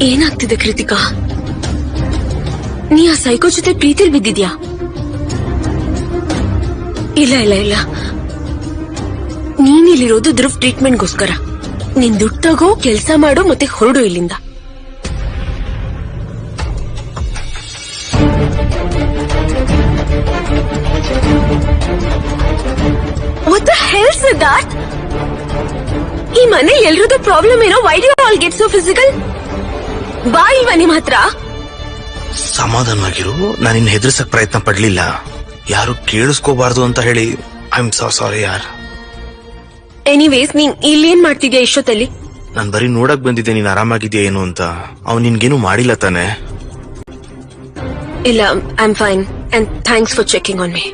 ಏನಾಗ್ತಿದೆ ಕೃತಿಕಾ? ನೀ ಆ ಸೈಕೋ ಜೊತೆ ಪ್ರೀತಿಲ್ ಬಿದ್ದಿದ್ಯಾ? ಇಲ್ಲ ಇಲ್ಲ ಇಲ್ಲ, ನೀನಿಲ್ಲಿರೋದು ಧ್ರುವ್ ಟ್ರೀಟ್ಮೆಂಟ್ಗೋಸ್ಕರ. ನಿನ್ ದುಡ್ಡು ತಗೋ, ಕೆಲ್ಸ ಮಾಡು, ಮತ್ತೆ ಹೊರಡು ಇಲ್ಲಿಂದ. What the hell, Siddharth? ಈ ಮನೆ ಎಲ್ರದ್ದು ಪ್ರಾಬ್ಲಮ್ ಏನೋ. Why do you all get so physical? ಬಾ ಇಲ್ವಾ ನಿಮ್ ಹತ್ರ? ಸಮಾಧಾನವಾಗಿರು. ನಾನು ಇನ್ನು ಹೆದರ್ಸಕ್ ಪ್ರಯತ್ನ ಪಡ್ಲಿಲ್ಲ. ಯಾರು ಕೇಳಿಸ್ಕೋಬಾರ್ದು ಅಂತ ಹೇಳಿ. ಐ ಆಮ್ ಸೋ ಸಾರಿ ಯಾರ್. ಎನಿವೇಸ್, ನೀನ್ ಇಲ್ಲೇನ್ ಮಾಡ್ತಿದ್ಯಾ ಇಷ್ಟೊತ್ತಲ್ಲಿ? ನಾನ್ ಬರೀ ನೋಡಕ್ ಬಂದಿದ್ದೆ ನೀನ್ ಆರಾಮಾಗಿದ್ಯಾ ಏನು ಅಂತ. ಅವ್ನ್ ನಿನ್ಗೇನು ಮಾಡಿಲ್ಲ ತಾನೆ? ಇಲ್ಲ, I am fine and thanks for checking on me.